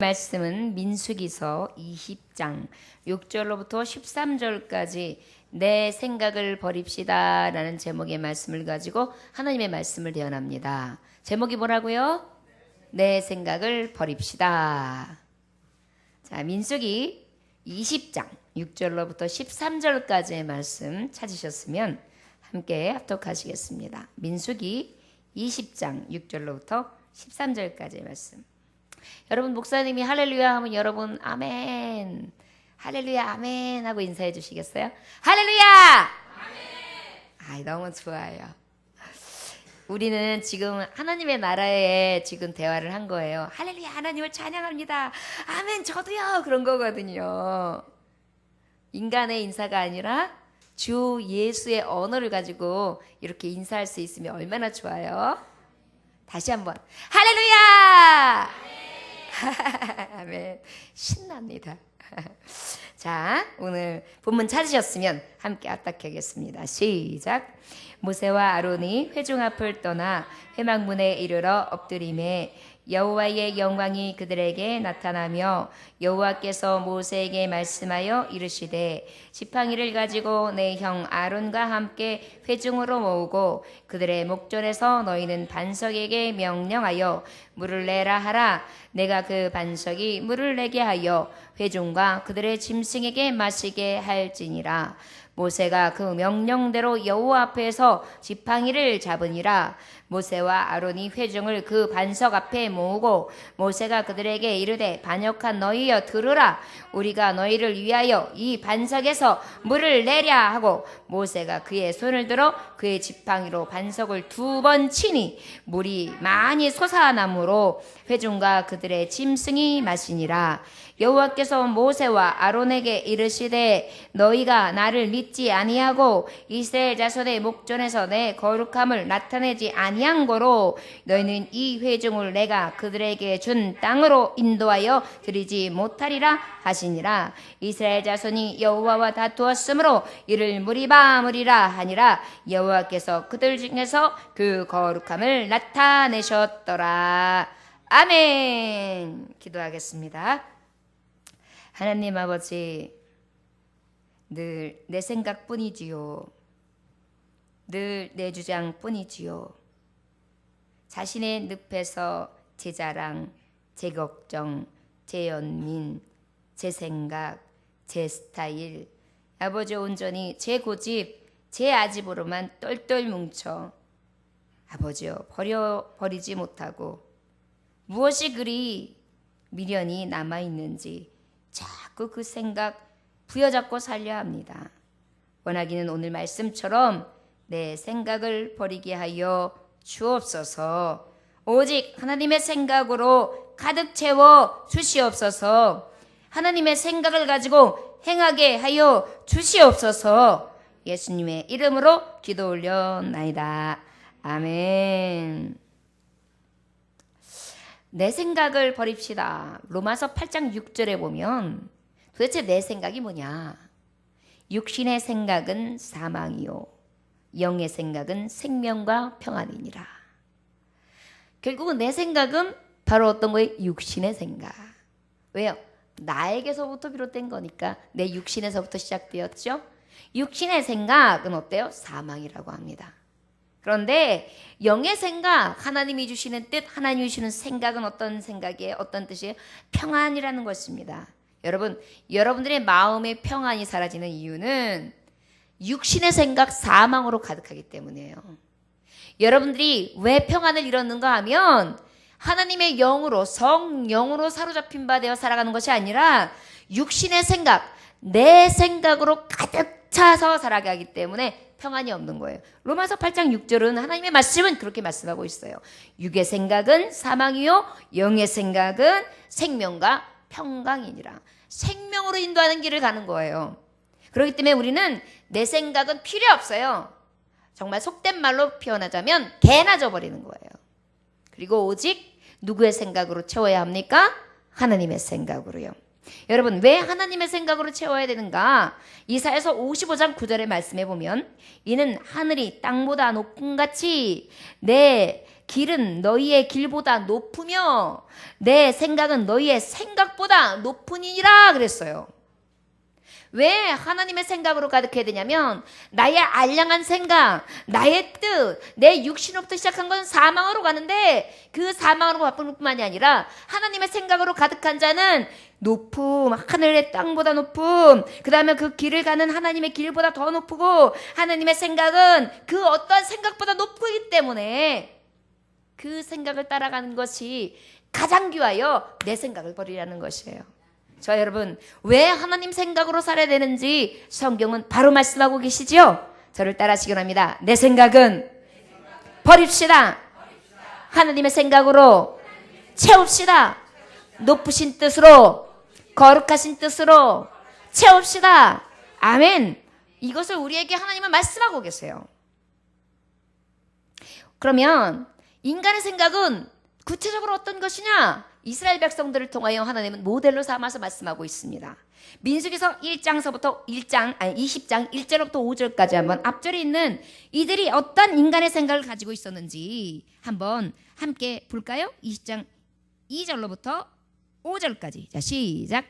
말씀은 민수기서 20장 6절로부터 13절까지 내 생각을 버립시다 라는 제목의 말씀을 가지고 하나님의 말씀을 대언합니다. 제목이 뭐라고요? 내 생각을 버립시다. 자, 민수기 20장 6절로부터 13절까지의 말씀 찾으셨으면 함께 합독하시겠습니다. 민수기 20장 6절로부터 13절까지의 말씀. 여러분, 목사님이 할렐루야 하면 여러분 아멘, 할렐루야 아멘 하고 인사해 주시겠어요? 할렐루야 아멘. 아이, 너무 좋아요. 우리는 지금 하나님의 나라에 지금 대화를 한 거예요. 할렐루야, 하나님을 찬양합니다. 아멘, 저도요. 그런 거거든요. 인간의 인사가 아니라 주 예수의 언어를 가지고 이렇게 인사할 수 있으면 얼마나 좋아요. 다시 한번 할렐루야 아멘. 신납니다. 자, 오늘 본문 찾으셨으면 함께 압박하겠습니다. 시작. 모세와 아론이 회중 앞을 떠나 회막문에 이르러 엎드림에 여호와의 영광이 그들에게 나타나며 여호와께서 모세에게 말씀하여 이르시되 지팡이를 가지고 내 형 아론과 함께 회중으로 모으고 그들의 목전에서 너희는 반석에게 명령하여 물을 내라 하라. 내가 그 반석이 물을 내게 하여 회중과 그들의 짐승에게 마시게 할지니라. 모세가 그 명령대로 여호와 앞에서 지팡이를 잡으니라. 모세와 아론이 회중을 그 반석 앞에 모으고 모세가 그들에게 이르되 반역한 너희여 들으라. 우리가 너희를 위하여 이 반석에서 물을 내랴 하고 모세가 그의 손을 들어 그의 지팡이로 반석을 2번 치니 물이 많이 솟아나므로 회중과 그들의 짐승이 마시니라. 여호와께서 모세와 아론에게 이르시되 너희가 나를 믿지 아니하고 이스라엘 자손의 목전에서 내 거룩함을 나타내지 아니한 거로 너희는 이 회중을 내가 그들에게 준 땅으로 인도하여 드리지 못하리라 하시니라. 이스라엘 자손이 여호와와 다투었으므로 이를 무리바 하니라. 여호와께서 그들 중에서 그 거룩함을 나타내셨더라. 아멘. 기도하겠습니다. 하나님 아버지, 늘 내 생각뿐이지요. 늘 내 주장뿐이지요. 자신의 늪에서 제 자랑, 제 걱정, 제 연민, 제 생각, 제 스타일, 아버지 온전히 제 고집, 제 아집으로만 똘똘 뭉쳐 아버지여 버리지 못하고 무엇이 그리 미련이 남아있는지 자꾸 그 생각 부여잡고 살려 합니다. 원하기는 오늘 말씀처럼 내 생각을 버리게 하여 주옵소서. 오직 하나님의 생각으로 가득 채워 주시옵소서. 하나님의 생각을 가지고 행하게 하여 주시옵소서. 예수님의 이름으로 기도 올려나이다. 아멘. 내 생각을 버립시다. 로마서 8장 6절에 보면 도대체 내 생각이 뭐냐? 육신의 생각은 사망이요 영의 생각은 생명과 평안이니라. 결국은 내 생각은 바로 어떤 거예요? 육신의 생각. 왜요? 나에게서부터 비롯된 거니까 내 육신에서부터 시작되었죠. 육신의 생각은 어때요? 사망이라고 합니다. 그런데 영의 생각, 하나님이 주시는 뜻, 하나님이 주시는 생각은 어떤 생각이에요? 어떤 뜻이에요? 평안이라는 것입니다. 여러분, 여러분들의 마음의 평안이 사라지는 이유는 육신의 생각, 사망으로 가득하기 때문이에요. 여러분들이 왜 평안을 잃었는가 하면 하나님의 영으로, 성령으로 사로잡힌 바 되어 살아가는 것이 아니라 육신의 생각, 내 생각으로 가득 차서 살아가기 때문에 평안이 없는 거예요. 로마서 8장 6절은 하나님의 말씀은 그렇게 말씀하고 있어요. 육의 생각은 사망이요 영의 생각은 생명과 평강이니라. 생명으로 인도하는 길을 가는 거예요. 그렇기 때문에 우리는 내 생각은 필요 없어요. 정말 속된 말로 표현하자면 개나 져버리는 거예요. 그리고 오직 누구의 생각으로 채워야 합니까? 하나님의 생각으로요. 여러분, 왜 하나님의 생각으로 채워야 되는가? 이사야서 55장 9절의 말씀에 보면 이는 하늘이 땅보다 높음같이 내 길은 너희의 길보다 높으며 내 생각은 너희의 생각보다 높으니라 그랬어요. 왜 하나님의 생각으로 가득해야 되냐면 나의 알량한 생각, 나의 뜻, 내 육신으로부터 시작한 건 사망으로 가는데 그 사망으로 바쁜 뿐만이 아니라 하나님의 생각으로 가득한 자는 높음, 하늘의 땅보다 높음, 그 다음에 그 길을 가는 하나님의 길보다 더 높고 하나님의 생각은 그 어떤 생각보다 높기 때문에 그 생각을 따라가는 것이 가장 귀하여 내 생각을 버리라는 것이에요. 자, 여러분, 왜 하나님 생각으로 살아야 되는지 성경은 바로 말씀하고 계시지요? 저를 따라하시기 합니다. 내 생각은 버립시다. 하나님의 생각으로 채웁시다. 높으신 뜻으로, 거룩하신 뜻으로 채웁시다. 아멘. 이것을 우리에게 하나님은 말씀하고 계세요. 그러면 인간의 생각은 구체적으로 어떤 것이냐? 이스라엘 백성들을 통하여 하나님은 모델로 삼아서 말씀하고 있습니다. 민수기서 20장 1절부터 5절까지 한번 앞절에 있는 이들이 어떤 인간의 생각을 가지고 있었는지 한번 함께 볼까요? 20장 2절로부터 5절까지. 자, 시작.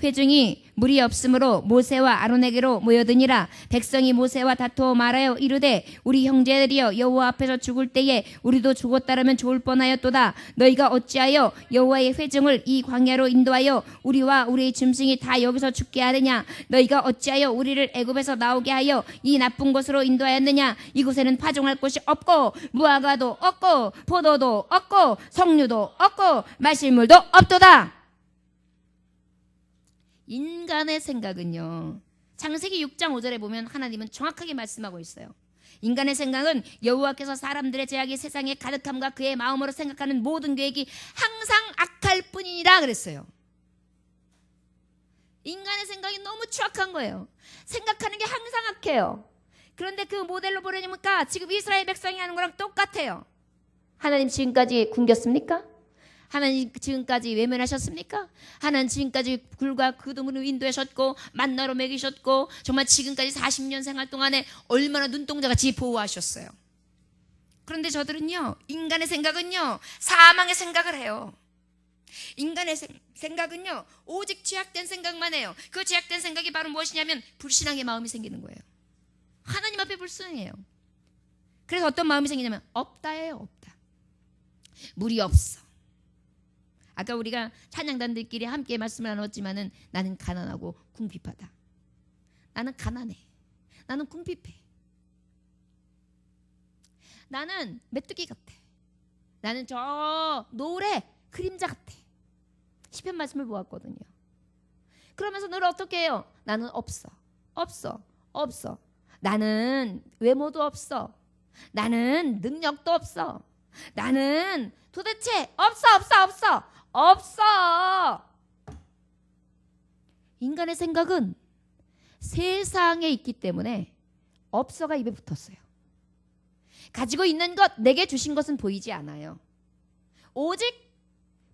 회중이 물이 없으므로 모세와 아론에게로 모여드니라. 백성이 모세와 다투어 말하여 이르되 우리 형제들이여 여호와 앞에서 죽을 때에 우리도 죽었다라면 좋을 뻔하였도다. 너희가 어찌하여 여호와의 회중을 이 광야로 인도하여 우리와 우리의 짐승이 다 여기서 죽게 하느냐? 너희가 어찌하여 우리를 애굽에서 나오게 하여 이 나쁜 곳으로 인도하였느냐? 이곳에는 파종할 곳이 없고 무화과도 없고 포도도 없고 석류도 없고 마실 물도 없도다. 인간의 생각은요, 창세기 6장 5절에 보면 하나님은 정확하게 말씀하고 있어요. 인간의 생각은 여호와께서 사람들의 죄악이 세상에 가득함과 그의 마음으로 생각하는 모든 계획이 항상 악할 뿐이니라 그랬어요. 인간의 생각이 너무 추악한 거예요. 생각하는 게 항상 악해요. 그런데 그 모델로 보려니까 지금 이스라엘 백성이 하는 거랑 똑같아요. 하나님 지금까지 굶겼습니까? 하나님 지금까지 외면하셨습니까? 하나님 지금까지 굴과 그동으로 인도하셨고 만나로 먹이셨고 정말 지금까지 40년 생활 동안에 얼마나 눈동자같이 보호하셨어요. 그런데 저들은요, 인간의 생각은요, 사망의 생각을 해요. 인간의 생각은요, 오직 죄악된 생각만 해요. 그 죄악된 생각이 바로 무엇이냐면 불신앙의 마음이 생기는 거예요. 하나님 앞에 불순이에요. 그래서 어떤 마음이 생기냐면 없다예요. 없다. 물이 없어. 아까 우리가 찬양단들끼리 함께 말씀을 나눴지만은 나는 가난하고 궁핍하다. 나는 가난해. 나는 궁핍해. 나는 메뚜기 같아. 나는 저 노을의 그림자 같아. 시편 말씀을 보았거든요. 그러면서 늘 어떻게 해요? 나는 없어. 없어. 없어. 나는 외모도 없어. 나는 능력도 없어. 나는 도대체 없어. 인간의 생각은 세상에 있기 때문에 없어가 입에 붙었어요. 가지고 있는 것, 내게 주신 것은 보이지 않아요. 오직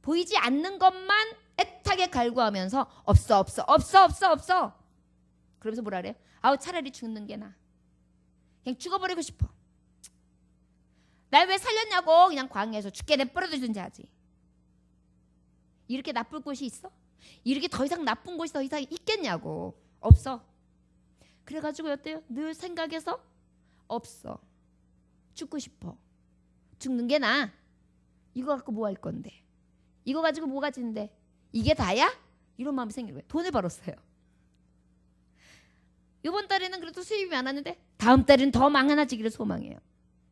보이지 않는 것만 애타게 갈구하면서 없어. 그러면서 뭐라 그래요? 아우, 차라리 죽는 게 나아. 그냥 죽어버리고 싶어. 날 왜 살렸냐고 그냥 광야에서 죽게 내버려두든지 하지. 이렇게 나쁠 곳이 있어? 이렇게 더 이상 나쁜 곳이 더 이상 있겠냐고. 없어. 그래가지고 어때요? 늘 생각해서 없어. 죽고 싶어. 죽는 게 나아. 이거 갖고 뭐 할 건데? 이거 가지고 뭐 가지는데? 이게 다야? 이런 마음이 생기는 거예요. 돈을 벌었어요. 이번 달에는 그래도 수입이 많았는데 다음 달에는 더 많아지기를 소망해요.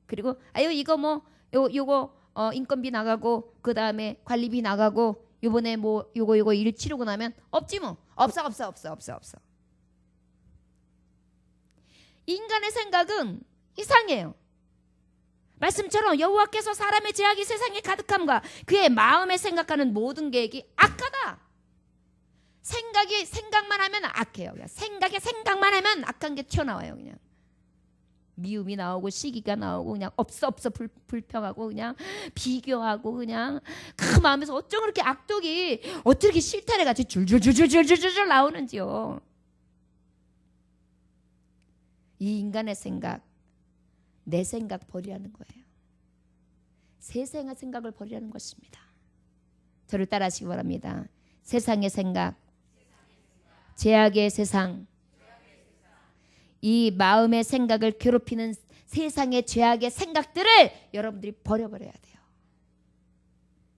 그리고 아유 이거 뭐 요거 인건비 나가고 그 다음에 관리비 나가고 요번에 뭐 요거 일 치르고 나면 없지 뭐. 없어. 인간의 생각은 이상해요. 말씀처럼 여호와께서 사람의 죄악이 세상에 가득함과 그의 마음에 생각하는 모든 계획이 악하다. 생각만 하면 악해요. 그냥 생각만 하면 악한 게 튀어나와요. 그냥 미움이 나오고 시기가 나오고 그냥 없어 불평하고 그냥 비교하고 그냥 그 마음에서 어쩜 그렇게 악독이 어떻게 실타래 같이 줄줄줄줄줄줄 나오는지요. 이 인간의 생각, 내 생각 버리라는 거예요. 세상의 생각을 버리라는 것입니다. 저를 따라하시기 바랍니다. 세상의 생각, 죄악의 세상, 이 마음의 생각을 괴롭히는 세상의 죄악의 생각들을 여러분들이 버려버려야 돼요.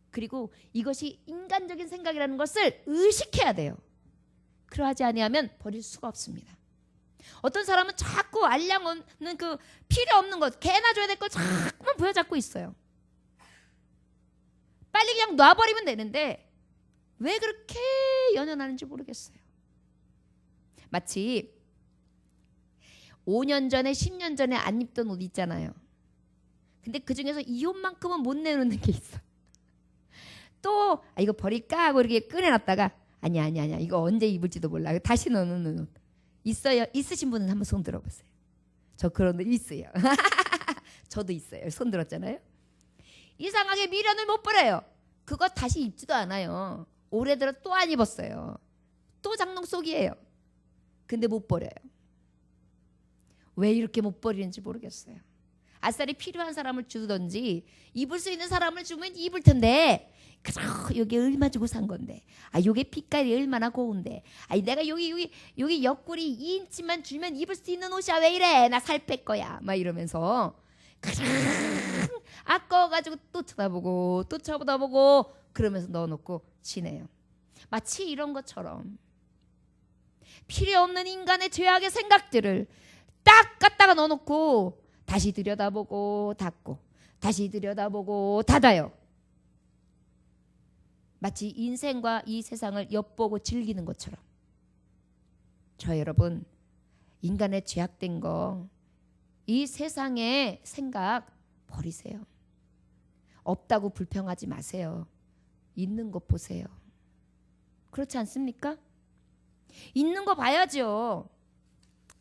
그리고 이것이 인간적인 생각이라는 것을 의식해야 돼요. 그러하지 아니하면 버릴 수가 없습니다. 어떤 사람은 자꾸 알량 없는 그 필요 없는 것, 개나 줘야 될 걸 자꾸만 부여잡고 있어요. 빨리 그냥 놔버리면 되는데 왜 그렇게 연연하는지 모르겠어요. 마치 5년 전에 10년 전에 안 입던 옷 있잖아요. 근데 그중에서 이 옷만큼은 못 내놓는 게 있어. 또 이거 버릴까 하고 이렇게 꺼내놨다가 아니야 이거 언제 입을지도 몰라. 다시 넣는 옷 있어요? 있으신 분은 한번 손 들어보세요. 저 그런 옷 있어요. 저도 있어요. 손 들었잖아요. 이상하게 미련을 못 버려요. 그거 다시 입지도 않아요. 올해 들어 또 안 입었어요. 또 장롱 속이에요. 근데 못 버려요. 왜 이렇게 못 버리는지 모르겠어요. 아싸리 필요한 사람을 주든지 입을 수 있는 사람을 주면 입을 텐데 그저 여기 얼마 주고 산 건데 요게 빛깔이 얼마나 고운데 내가 여기 옆구리 2인치만 주면 입을 수 있는 옷이야 왜 이래 나 살 뺄 거야 막 이러면서 그냥 아까워가지고 또 쳐다보고 또 쳐다보고 그러면서 넣어놓고 지내요. 마치 이런 것처럼 필요 없는 인간의 죄악의 생각들을 딱 갖다가 넣어놓고 다시 들여다보고 닫고 다시 들여다보고 닫아요. 마치 인생과 이 세상을 엿보고 즐기는 것처럼. 저 여러분 인간의 죄악된 거 이 세상의 생각 버리세요. 없다고 불평하지 마세요. 있는 것 보세요. 그렇지 않습니까? 있는 거 봐야죠.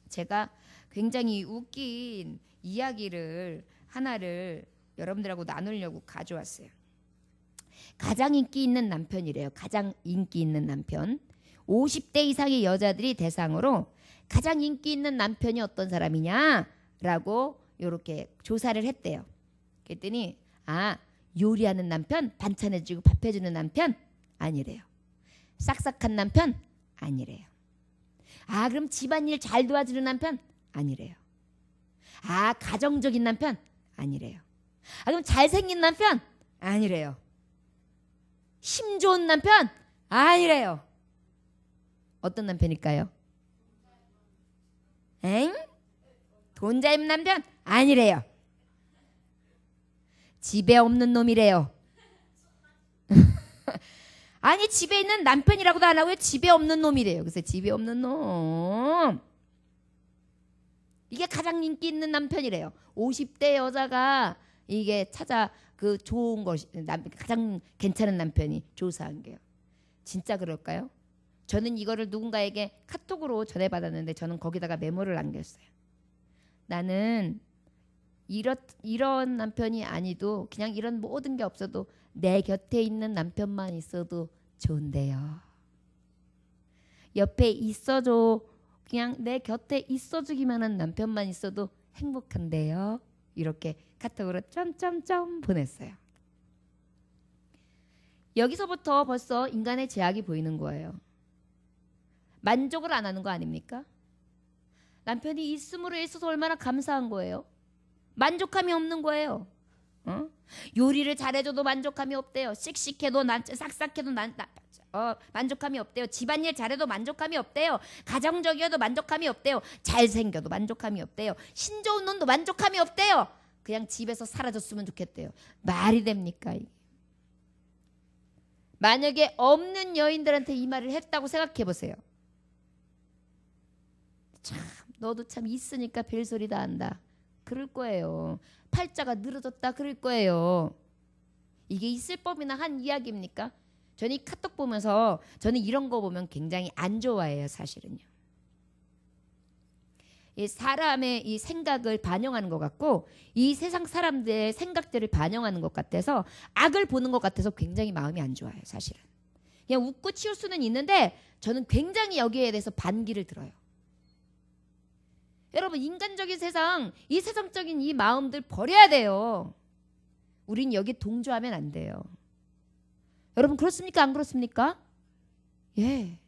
제가 굉장히 웃긴 이야기를 하나를 여러분들하고 나누려고 가져왔어요. 가장 인기 있는 남편이래요. 가장 인기 있는 남편. 50대 이상의 여자들이 대상으로 가장 인기 있는 남편이 어떤 사람이냐라고 이렇게 조사를 했대요. 그랬더니 요리하는 남편, 반찬해주고 밥해주는 남편 아니래요. 싹싹한 남편 아니래요. 그럼 집안일 잘 도와주는 남편 아니래요. 가정적인 남편 아니래요. 그럼 잘생긴 남편 아니래요. 힘 좋은 남편 아니래요. 어떤 남편일까요? 돈 잘 남편 아니래요. 집에 없는 놈이래요. 아니 집에 있는 남편이라고도 안 하고요. 집에 없는 놈이래요. 그래서 집에 없는 놈. 이게 가장 인기 있는 남편이래요. 50대 여자가 이게 찾아 그 좋은 것이 가장 괜찮은 남편이 조사한 게요. 진짜 그럴까요? 저는 이거를 누군가에게 카톡으로 전해받았는데 저는 거기다가 메모를 남겼어요. 나는 이런 남편이 아니도 그냥 이런 모든 게 없어도 내 곁에 있는 남편만 있어도 좋은데요. 옆에 있어줘. 그냥 내 곁에 있어주기만 한 남편만 있어도 행복한데요. 이렇게 카톡으로 점점점 보냈어요. 여기서부터 벌써 인간의 죄악이 보이는 거예요. 만족을 안 하는 거 아닙니까? 남편이 있음으로 있어서 얼마나 감사한 거예요. 만족함이 없는 거예요. 요리를 잘해줘도 만족함이 없대요. 씩씩해도 싹싹해도 만족함이 없대요. 집안일 잘해도 만족함이 없대요. 가정적이어도 만족함이 없대요. 잘생겨도 만족함이 없대요. 신 좋은 놈도 만족함이 없대요. 그냥 집에서 사라졌으면 좋겠대요. 말이 됩니까? 만약에 없는 여인들한테 이 말을 했다고 생각해 보세요. 참 너도 참 있으니까 별소리 다 한다. 그럴 거예요. 팔자가 늘어졌다 그럴 거예요. 이게 있을 법이나 한 이야기입니까? 저는 이 카톡 보면서 저는 이런 거 보면 굉장히 안 좋아해요. 사실은요. 이 사람의 이 생각을 반영하는 것 같고 이 세상 사람들의 생각들을 반영하는 것 같아서 악을 보는 것 같아서 굉장히 마음이 안 좋아요. 사실은. 그냥 웃고 치울 수는 있는데 저는 굉장히 여기에 대해서 반기를 들어요. 여러분 인간적인 세상, 이 세상적인 이 마음들 버려야 돼요. 우린 여기 동조하면 안 돼요. 여러분 그렇습니까? 안 그렇습니까? 예.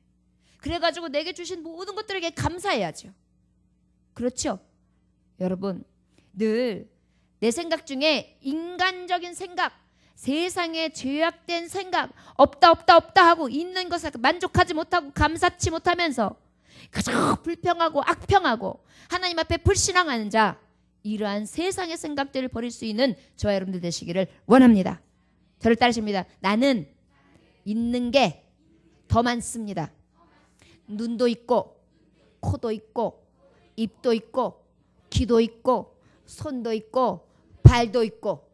그래가지고 내게 주신 모든 것들에게 감사해야죠. 그렇죠? 여러분 늘 내 생각 중에 인간적인 생각, 세상에 죄악된 생각, 없다 하고 있는 것에 만족하지 못하고 감사치 못하면서 그저 불평하고 악평하고 하나님 앞에 불신앙하는 자, 이러한 세상의 생각들을 버릴 수 있는 저와 여러분들 되시기를 원합니다. 저를 따르십니다. 나는 있는 게 더 많습니다. 눈도 있고 코도 있고 입도 있고 귀도 있고 손도 있고 발도 있고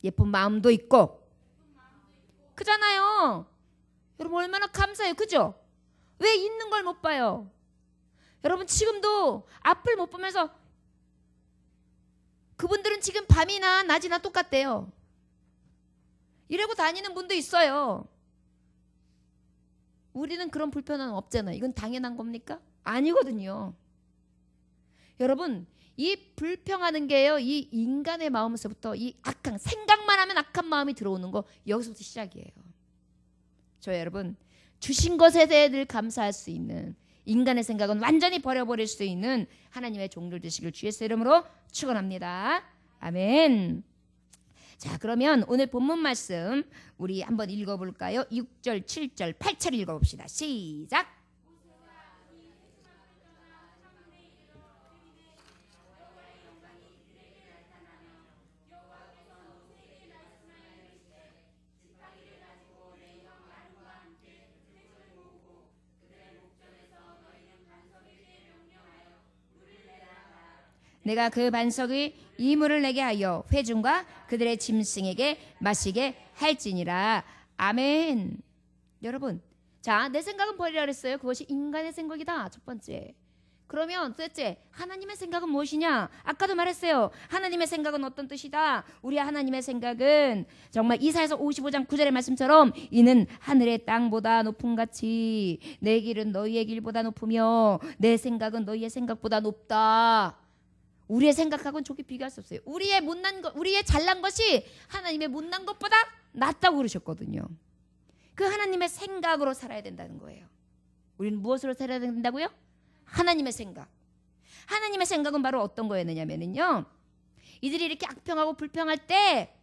예쁜 마음도 있고 그잖아요. 여러분 얼마나 감사해요. 그죠? 왜 있는 걸 못 봐요? 여러분 지금도 앞을 못 보면서 그분들은 지금 밤이나 낮이나 똑같대요. 이러고 다니는 분도 있어요. 우리는 그런 불편함은 없잖아요. 이건 당연한 겁니까? 아니거든요. 여러분 이 불평하는 게요, 이 인간의 마음에서부터 이 악한 생각만 하면 악한 마음이 들어오는 거 여기서부터 시작이에요. 저 여러분 주신 것에 대해 늘 감사할 수 있는, 인간의 생각은 완전히 버려버릴 수 있는 하나님의 종들 되시길 주의 이름으로 축원합니다. 아멘. 자, 그러면 오늘 본문 말씀 우리 한번 읽어볼까요? 6절, 7절, 8절 읽어봅시다. 시작. 내가 그 반석의 이물을 내게 하여 회중과 그들의 짐승에게 마시게 할지니라. 아멘. 여러분, 자, 내 생각은 버리라 그랬어요. 그것이 인간의 생각이다. 첫 번째. 그러면 도대체 하나님의 생각은 무엇이냐? 아까도 말했어요. 하나님의 생각은 어떤 뜻이다? 우리 하나님의 생각은 정말 이사야서 55장 9절의 말씀처럼 이는 하늘의 땅보다 높음 같이 내 길은 너희의 길보다 높으며 내 생각은 너희의 생각보다 높다. 우리의 생각하고는 좋게 비교할 수 없어요. 우리의 못난 것, 우리의 잘난 것이 하나님의 못난 것보다 낫다고 그러셨거든요. 그 하나님의 생각으로 살아야 된다는 거예요. 우리는 무엇으로 살아야 된다고요? 하나님의 생각. 하나님의 생각은 바로 어떤 거였느냐면요, 이들이 이렇게 악평하고 불평할 때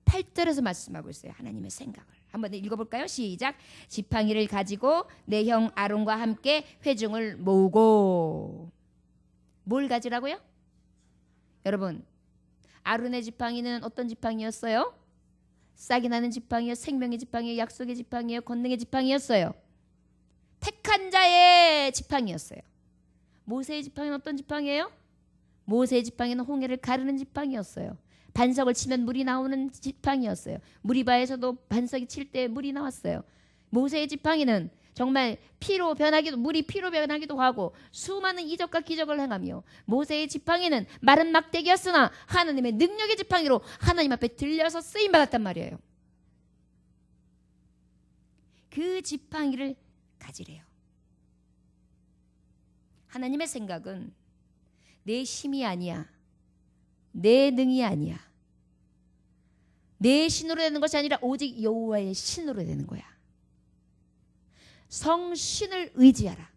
8절에서 말씀하고 있어요. 하나님의 생각을 한번 읽어볼까요? 시작. 지팡이를 가지고 내 형 아론과 함께 회중을 모으고. 뭘 가지라고요? 여러분, 아론의 지팡이는 어떤 지팡이였어요? 싹이 나는 지팡이요, 생명의 지팡이요, 약속의 지팡이요, 권능의 지팡이였어요. 택한 자의 지팡이였어요. 모세의 지팡이는 어떤 지팡이예요? 모세의 지팡이는 홍해를 가르는 지팡이였어요. 반석을 치면 물이 나오는 지팡이였어요. 무리바에서도 반석이 칠 때 물이 나왔어요. 모세의 지팡이는 정말 물이 피로 변하기도 하고 수많은 이적과 기적을 행하며, 모세의 지팡이는 마른 막대기였으나 하나님의 능력의 지팡이로 하나님 앞에 들려서 쓰임 받았단 말이에요. 그 지팡이를 가지래요. 하나님의 생각은 내 힘이 아니야, 내 능이 아니야, 내 신으로 되는 것이 아니라 오직 여호와의 신으로 되는 거야. 성신을 의지하라.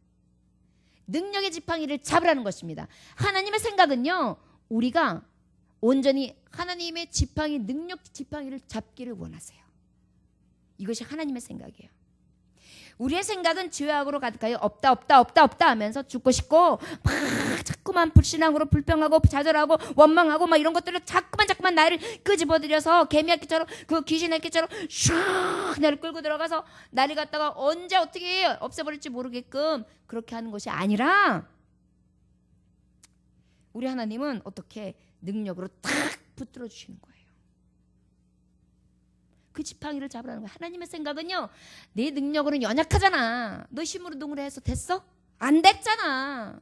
능력의 지팡이를 잡으라는 것입니다. 하나님의 생각은요, 우리가 온전히 하나님의 지팡이, 능력 지팡이를 잡기를 원하세요. 이것이 하나님의 생각이에요. 우리의 생각은 죄악으로 가득하여 없다 하면서 죽고 싶고 막 자꾸만 불신앙으로 불평하고 좌절하고 원망하고 막 이런 것들을 자꾸만 나를 끄집어들여서 개미새끼처럼, 그 귀신의 새끼처럼 슉 나를 끌고 들어가서 나를 갖다가 언제 어떻게 없애버릴지 모르게끔 그렇게 하는 것이 아니라, 우리 하나님은 어떻게 능력으로 탁 붙들어 주시는 거예요. 그 지팡이를 잡으라는 거예요. 하나님의 생각은요, 내 능력으로는 연약하잖아. 너 힘으로 능으로 해서 됐어? 안 됐잖아.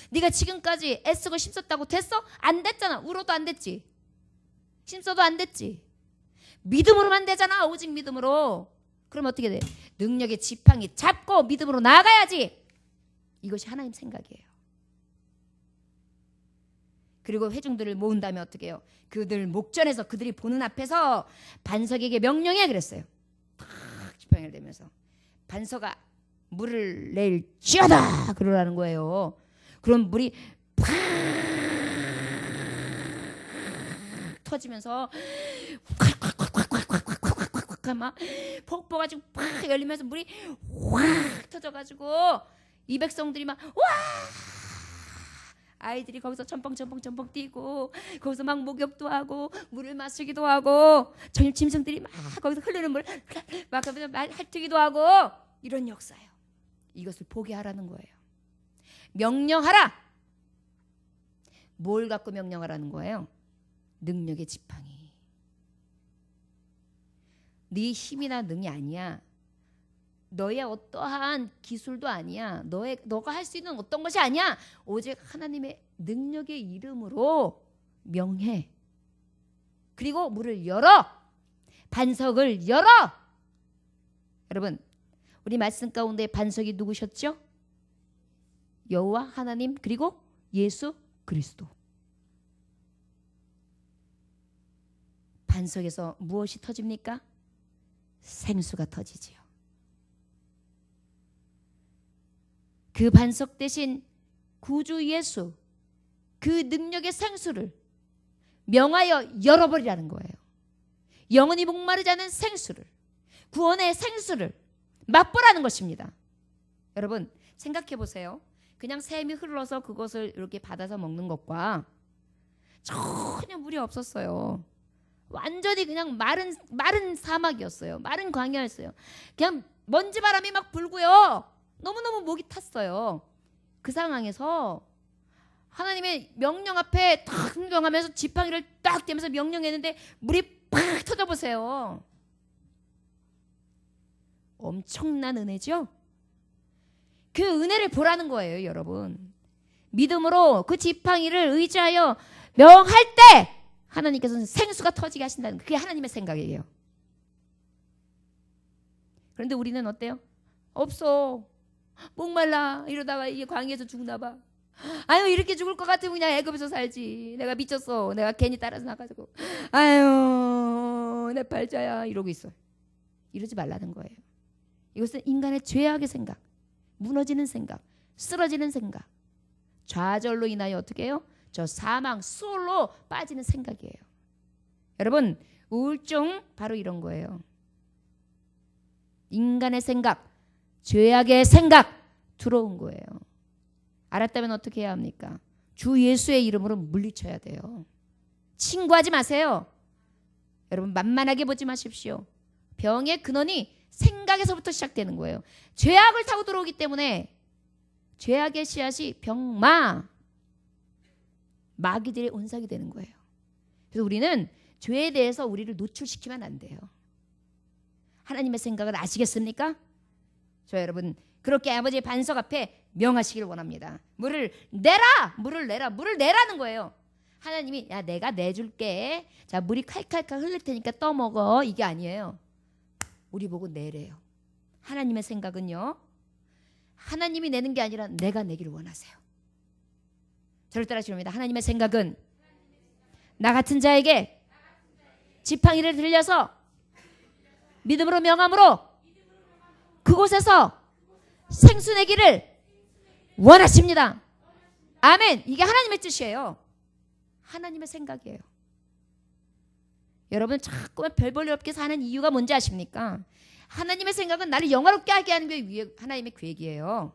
네가 지금까지 애쓰고 힘썼다고 됐어? 안 됐잖아. 울어도 안 됐지, 힘써도 안 됐지. 믿음으로만 되잖아. 오직 믿음으로. 그럼 어떻게 돼? 능력의 지팡이 잡고 믿음으로 나아가야지. 이것이 하나님 생각이에요. 그리고 회중들을 모은 다음에 어떻게 해요? 그들 목전에서 그들이 보는 앞에서 반석에게 명령해 그랬어요. 탁 지팡이를 대면서 반석아 물을 낼지어다 그러라는 거예요. 그럼 물이 팍 터지면서 콱콱콱콱콱콱콱콱콱콱 막 폭포가지고 팍 열리면서 물이 확 터져가지고 이 백성들이 막 와 아이들이 거기서 첨벙첨벙 뛰고 거기서 막 목욕도 하고 물을 마시기도 하고 짐승들이 막 거기서 흐르는 물 막 핥기도 하고 이런 역사예요. 이것을 보게 하라는 거예요. 명령하라. 뭘 갖고 명령하라는 거예요? 능력의 지팡이. 네 힘이나 능이 아니야. 너의 어떠한 기술도 아니야. 너가 할 수 있는 어떤 것이 아니야. 오직 하나님의 능력의 이름으로 명해. 그리고 물을 열어. 반석을 열어. 여러분, 우리 말씀 가운데 반석이 누구셨죠? 여호와 하나님 그리고 예수 그리스도. 반석에서 무엇이 터집니까? 생수가 터지지요. 그 반석 대신 구주 예수, 그 능력의 생수를 명하여 열어버리라는 거예요. 영원히 목마르지 않은 생수를, 구원의 생수를 맛보라는 것입니다. 여러분 생각해 보세요. 그냥 샘이 흘러서 그것을 이렇게 받아서 먹는 것과 전혀 물이 없었어요. 완전히 그냥 마른 사막이었어요. 마른 광야였어요. 그냥 먼지 바람이 막 불고요. 너무너무 목이 탔어요. 그 상황에서 하나님의 명령 앞에 탁 순종하면서 지팡이를 딱 대면서 명령했는데 물이 팍 터져보세요. 엄청난 은혜죠? 그 은혜를 보라는 거예요, 여러분. 믿음으로 그 지팡이를 의지하여 명할 때 하나님께서는 생수가 터지게 하신다는 그게 하나님의 생각이에요. 그런데 우리는 어때요? 없어. 목말라. 이러다가 이게 광야에서 죽나 봐. 아유 이렇게 죽을 것 같으면 그냥 애굽에서 살지. 내가 미쳤어. 내가 괜히 따라서 나가지고 아유 내 팔자야 이러고 있어. 이러지 말라는 거예요. 이것은 인간의 죄악의 생각, 무너지는 생각, 쓰러지는 생각, 좌절로 인하여 어떻게 해요? 저 사망, 수월로 빠지는 생각이에요. 여러분 우울증 바로 이런 거예요. 인간의 생각, 죄악의 생각 들어온 거예요. 알았다면 어떻게 해야 합니까? 주 예수의 이름으로 물리쳐야 돼요. 친구하지 마세요. 여러분 만만하게 보지 마십시오. 병의 근원이 생각에서부터 시작되는 거예요. 죄악을 타고 들어오기 때문에 죄악의 씨앗이 병마, 마귀들의 온상이 되는 거예요. 그래서 우리는 죄에 대해서 우리를 노출시키면 안 돼요. 하나님의 생각을 아시겠습니까? 저 여러분 그렇게 아버지의 반석 앞에 명하시기를 원합니다. 물을 내라! 물을 내라! 물을 내라는 거예요. 하나님이 야 내가 내줄게. 자 물이 칼칼칼 흘릴 테니까 떠먹어. 이게 아니에요. 우리 보고 내래요. 하나님의 생각은요. 하나님이 내는 게 아니라 내가 내기를 원하세요. 저를 따라하시렵니다. 하나님의 생각은 나 같은 자에게 지팡이를 들려서 믿음으로 명함으로 그곳에서 생수 내기를 원하십니다. 아멘. 이게 하나님의 뜻이에요. 하나님의 생각이에요. 여러분 자꾸만 별 볼 일 없게 사는 이유가 뭔지 아십니까? 하나님의 생각은 나를 영화롭게 하게 하는 게 하나님의 계획이에요.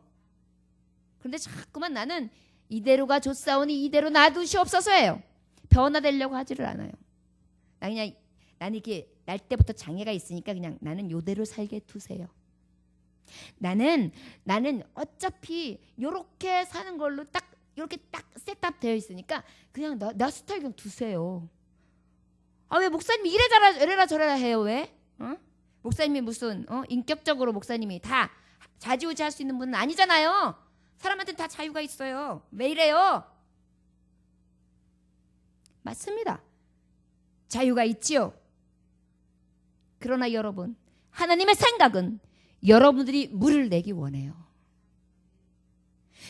그런데 자꾸만 나는 이대로가 좋사오니 이대로 놔두시옵소서예요. 변화되려고 하지를 않아요. 나는 이렇게 날 때부터 장애가 있으니까 그냥 나는 요대로 살게 두세요. 나는 어차피 요렇게 사는 걸로 딱 이렇게 딱 셋업 되어 있으니까 그냥 나 스타일 좀 두세요. 아 왜 목사님이 이래라 저래라 해요? 왜? 목사님이 무슨 인격적으로 목사님이 다 좌지우지 할 수 있는 분은 아니잖아요. 사람한테는 다 자유가 있어요. 왜 이래요? 맞습니다. 자유가 있지요. 그러나 여러분 하나님의 생각은 여러분들이 물을 내기 원해요.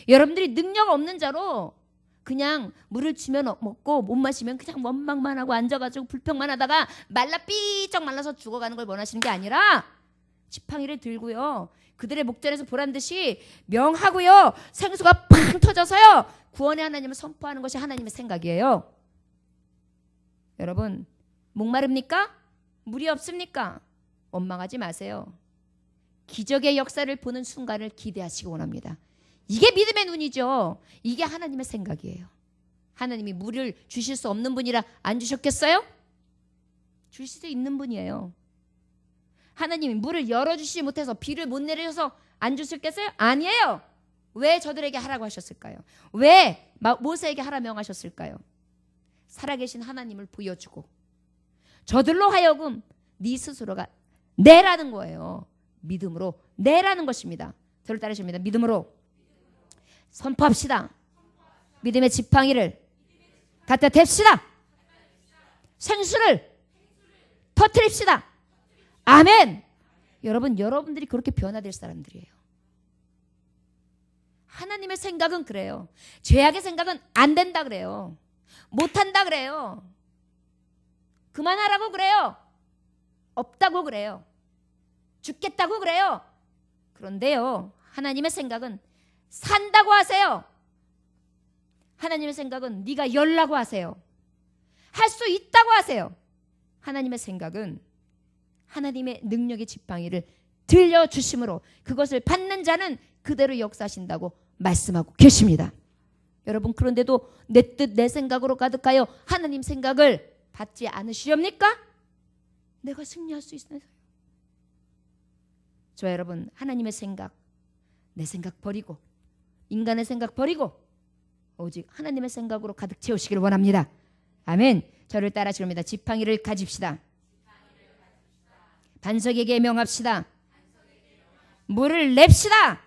여러분들이 능력 없는 자로 그냥 물을 주면 먹고 못 마시면 그냥 원망만 하고 앉아가지고 불평만 하다가 삐쩍 말라서 죽어가는 걸 원하시는 게 아니라 지팡이를 들고요. 그들의 목전에서 보란듯이 명하고요. 생수가 팡 터져서요. 구원의 하나님을 선포하는 것이 하나님의 생각이에요. 여러분, 목마릅니까? 물이 없습니까? 원망하지 마세요. 기적의 역사를 보는 순간을 기대하시기 원합니다. 이게 믿음의 눈이죠. 이게 하나님의 생각이에요. 하나님이 물을 주실 수 없는 분이라 안 주셨겠어요? 줄 수도 있는 분이에요. 하나님이 물을 열어주시지 못해서 비를 못 내려서 안 주셨겠어요? 아니에요. 왜 저들에게 하라고 하셨을까요? 왜 모세에게 하라 명하셨을까요? 살아계신 하나님을 보여주고 저들로 하여금 네 스스로가 내라는 거예요. 믿음으로 내라는 것입니다. 저를 따르십니다. 믿음으로 선포합시다. 믿음의 지팡이를 갖다 댑시다. 생수를 터뜨립시다. 아멘. 여러분들이 그렇게 변화될 사람들이에요. 하나님의 생각은 그래요. 죄악의 생각은 안 된다 그래요. 못한다 그래요. 그만하라고 그래요. 없다고 그래요. 죽겠다고 그래요. 그런데요, 하나님의 생각은 산다고 하세요. 하나님의 생각은 네가 열라고 하세요. 할 수 있다고 하세요. 하나님의 생각은 하나님의 능력의 지팡이를 들려주심으로 그것을 받는 자는 그대로 역사하신다고 말씀하고 계십니다. 여러분, 그런데도 내 뜻 내 생각으로 가득하여 하나님 생각을 받지 않으시렵니까? 내가 승리할 수 있어요. 저 여러분, 하나님의 생각, 내 생각 버리고 인간의 생각 버리고 오직 하나님의 생각으로 가득 채우시기를 원합니다. 아멘. 저를 따라 주옵니다. 지팡이를 가집시다. 반석에게 명합시다. 물을 냅시다.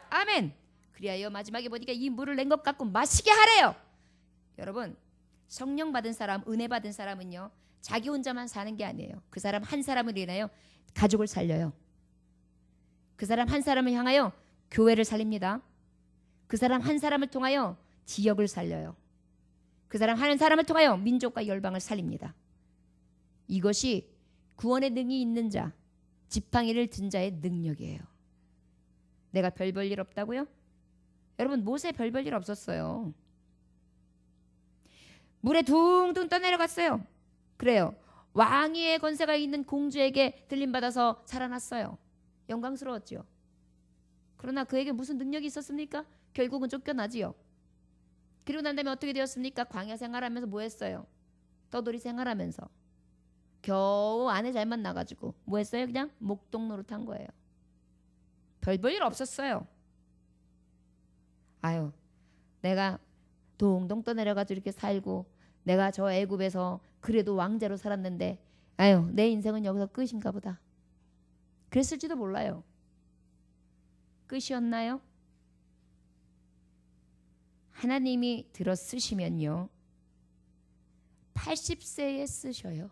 아멘. 그리하여 마지막에 보니까 이 물을 낸 것 갖고 마시게 하래요. 여러분, 성령 받은 사람, 은혜 받은 사람은요, 자기 혼자만 사는 게 아니에요. 그 사람 한 사람을 인하여 가족을 살려요. 그 사람 한 사람을 향하여 교회를 살립니다. 그 사람 한 사람을 통하여 지역을 살려요. 그 사람 한 사람을 통하여 민족과 열방을 살립니다. 이것이 구원의 능이 있는 자, 지팡이를 든 자의 능력이에요. 내가 별 볼 일 없다고요? 여러분, 모세 별 볼 일 없었어요. 물에 둥둥 떠내려갔어요. 그래요. 왕위의 권세가 있는 공주에게 들림받아서 살아났어요. 영광스러웠죠. 그러나 그에게 무슨 능력이 있었습니까? 결국은 쫓겨나지요. 그리고 난 다음에 어떻게 되었습니까? 광야 생활하면서 뭐 했어요? 떠돌이 생활하면서 겨우 아내 잘만 나가지고 뭐 했어요? 그냥 목동 노릇한 거예요. 별 볼 일 없었어요. 아유, 내가 동동 떠내려가지고 이렇게 살고 내가 저 애굽에서 그래도 왕자로 살았는데 아유, 내 인생은 여기서 끝인가 보다. 그랬을지도 몰라요. 끝이었나요? 하나님이 들어 쓰시면요, 80세에 쓰셔요.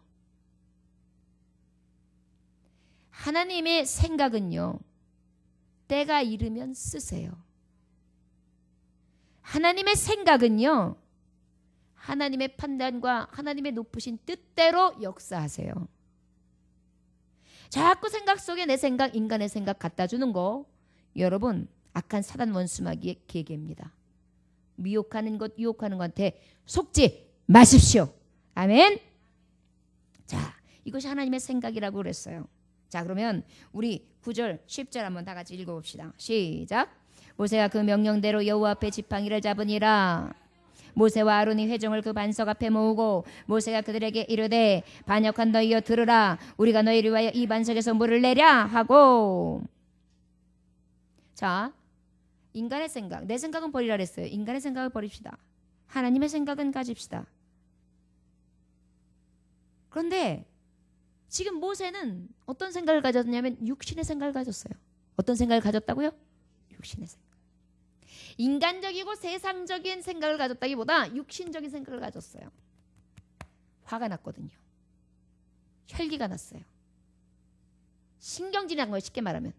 하나님의 생각은요, 때가 이르면 쓰세요. 하나님의 생각은요, 하나님의 판단과 하나님의 높으신 뜻대로 역사하세요. 자꾸 생각 속에 내 생각, 인간의 생각 갖다 주는 거, 여러분, 악한 사단 원수마귀의 계계입니다. 미혹하는 것, 유혹하는 것한테 속지 마십시오. 아멘. 자, 이것이 하나님의 생각이라고 그랬어요. 자, 그러면 우리 9절, 10절 한번 다 같이 읽어봅시다. 시작. 모세가 그 명령대로 여호와 앞에 지팡이를 잡으니라. 모세와 아론이 회중을 그 반석 앞에 모으고 모세가 그들에게 이르되 반역한 너희여 들으라. 우리가 너희를 위하여 이 반석에서 물을 내랴 하고. 자, 인간의 생각, 내 생각은 버리라 그랬어요. 인간의 생각을 버립시다. 하나님의 생각은 가집시다. 그런데 지금 모세는 어떤 생각을 가졌냐면 육신의 생각을 가졌어요. 어떤 생각을 가졌다고요? 육신의 생각. 인간적이고 세상적인 생각을 가졌다기보다 육신적인 생각을 가졌어요. 화가 났거든요. 혈기가 났어요. 신경질이 난 거예요. 쉽게 말하면.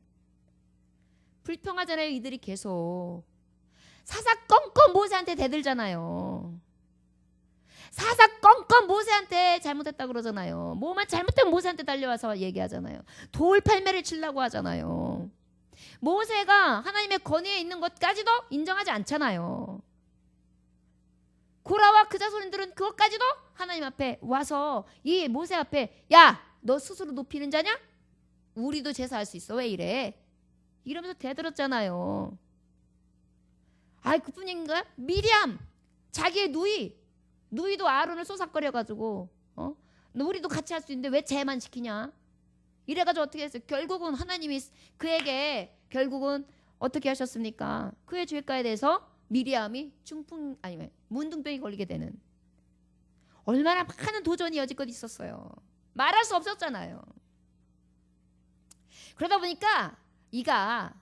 불평하잖아요. 이들이 계속. 사사건건 모세한테 대들잖아요. 사사건건 모세한테 잘못했다 그러잖아요. 뭐만 잘못되면 모세한테 달려와서 얘기하잖아요. 돌팔매를 치려고 하잖아요. 모세가 하나님의 권위에 있는 것까지도 인정하지 않잖아요. 고라와 그 자손들은 그것까지도 하나님 앞에 와서 이 모세 앞에 야, 너 스스로 높이는 자냐? 우리도 제사할 수 있어. 왜 이래? 이러면서 대들었잖아요. 아이, 그뿐인가? 미리암, 자기의 누이도 아론을 쏘삭거려가지고 우리도 같이 할 수 있는데 왜 쟤만 시키냐? 이래가지고 어떻게 했어요? 결국은 하나님이 그에게 결국은 어떻게 하셨습니까? 그의 죄가에 대해서 미리암이 문둥병이 걸리게 되는, 얼마나 많은 도전이 여지껏 있었어요. 말할 수 없었잖아요. 그러다 보니까 이가